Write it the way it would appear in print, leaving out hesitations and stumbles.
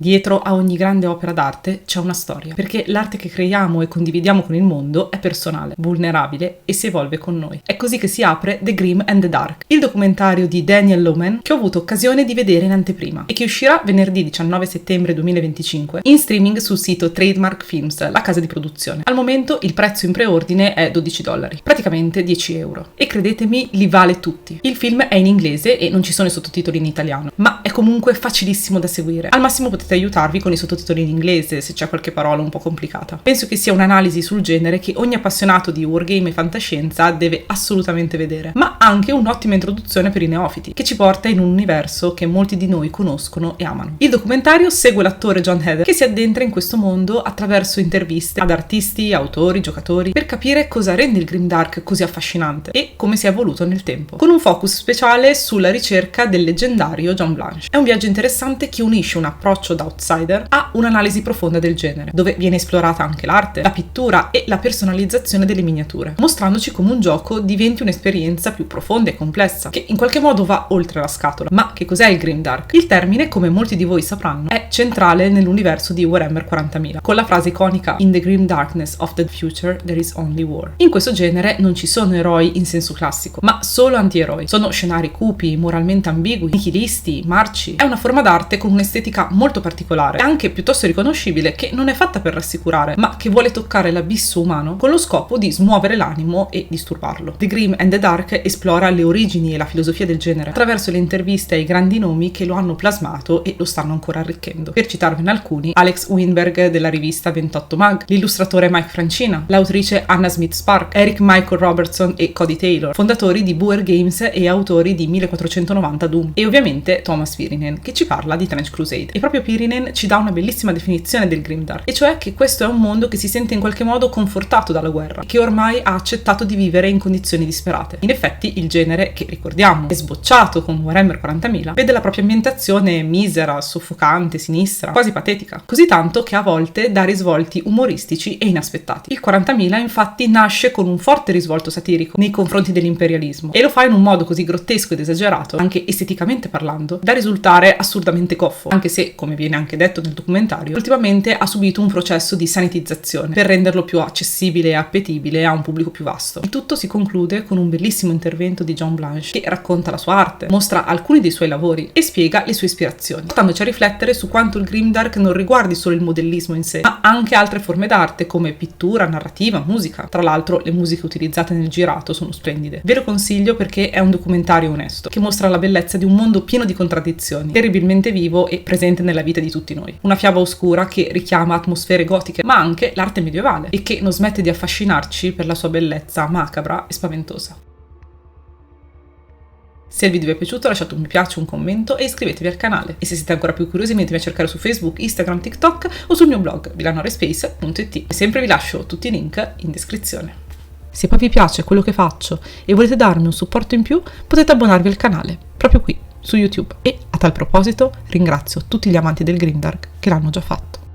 Dietro a ogni grande opera d'arte c'è una storia, perché l'arte che creiamo e condividiamo con il mondo è personale, vulnerabile e si evolve con noi. È così che si apre The Grim and the Dark, il documentario di Daniel Lohman che ho avuto occasione di vedere in anteprima e che uscirà venerdì 19 settembre 2025 in streaming sul sito Trademark Films, la casa di produzione. Al momento il prezzo in preordine è $12, praticamente 10 euro. E credetemi, li vale tutti. Il film è in inglese e non ci sono i sottotitoli in italiano, ma è comunque facilissimo da seguire. Al massimo potete aiutarvi con i sottotitoli in inglese se c'è qualche parola un po' complicata. Penso che sia un'analisi sul genere che ogni appassionato di wargame e fantascienza deve assolutamente vedere, ma anche un'ottima introduzione per i neofiti, che ci porta in un universo che molti di noi conoscono e amano. Il documentario segue l'attore Jon Heder che si addentra in questo mondo attraverso interviste ad artisti, autori, giocatori, per capire cosa rende il Grimdark così affascinante e come si è evoluto nel tempo, con un focus speciale sulla ricerca del leggendario John Blanche. È un viaggio interessante che unisce un approccio da outsider a un'analisi profonda del genere, dove viene esplorata anche l'arte, la pittura e la personalizzazione delle miniature, mostrandoci come un gioco diventi un'esperienza più profonda e complessa, che in qualche modo va oltre la scatola. Ma che cos'è il Grimdark? Il termine, come molti di voi sapranno, è centrale nell'universo di Warhammer 40.000, con la frase iconica "In the grim darkness of the future there is only war". In questo genere non ci sono eroi in senso classico, ma solo antieroi. Sono scenari cupi, moralmente ambigui, nihilisti, marci. È una forma d'arte con un'estetica molto particolare e anche piuttosto riconoscibile, che non è fatta per rassicurare, ma che vuole toccare l'abisso umano con lo scopo di smuovere l'animo e disturbarlo. The Grim and the Dark esplora le origini e la filosofia del genere attraverso le interviste ai grandi nomi che lo hanno plasmato e lo stanno ancora arricchendo. Per citarvene alcuni: Alex Winberg della rivista 28 Mag, l'illustratore Mike Francina, l'autrice Anna Smith Spark, Eric Michael Robertson e Cody Taylor, fondatori di Boer Games e autori di 1490 Doom, e ovviamente Thomas Pirinen, che ci parla di Trench Crusade. E proprio Pirinen ci dà una bellissima definizione del Grimdark, e cioè che questo è un mondo che si sente in qualche modo confortato dalla guerra, che ormai ha accettato di vivere in condizioni disperate. In effetti il genere, che ricordiamo è sbocciato con Warhammer 40.000, vede la propria ambientazione misera, soffocante, sinistra, quasi patetica, così tanto che a volte dà risvolti umoristici e inaspettati. Il 40.000 infatti nasce con un forte risvolto satirico nei confronti dell'imperialismo, e lo fa in un modo così grottesco ed esagerato, anche esteticamente parlando, da risultare assurdamente goffo, anche se, come viene anche detto nel documentario, ultimamente ha subito un processo di sanitizzazione per renderlo più accessibile e appetibile a un pubblico più vasto. Il tutto si conclude con un bellissimo intervento di John Blanche che racconta la sua arte, mostra alcuni dei suoi lavori e spiega le sue ispirazioni, portandoci a riflettere su quanto il Grimdark non riguardi solo il modellismo in sé, ma anche altre forme d'arte come pittura, narrativa, musica. Tra l'altro le musiche utilizzate nel girato sono splendide. Ve lo consiglio perché è un documentario onesto, che mostra la bellezza di un mondo pieno di contraddizioni, terribilmente vivo e presente nella vita di tutti noi. Una fiaba oscura che richiama atmosfere gotiche, ma anche l'arte medievale, e che non smette di affascinarci per la sua bellezza macabra e spaventosa. Se il video vi è piaciuto lasciate un mi piace, un commento e iscrivetevi al canale. E se siete ancora più curiosi venitemi a cercare su Facebook, Instagram, TikTok o sul mio blog villannorespace.it. E sempre vi lascio tutti i link in descrizione. Se poi vi piace quello che faccio e volete darmi un supporto in più, potete abbonarvi al canale, proprio qui, su YouTube. E a tal proposito ringrazio tutti gli amanti del Grimdark che l'hanno già fatto.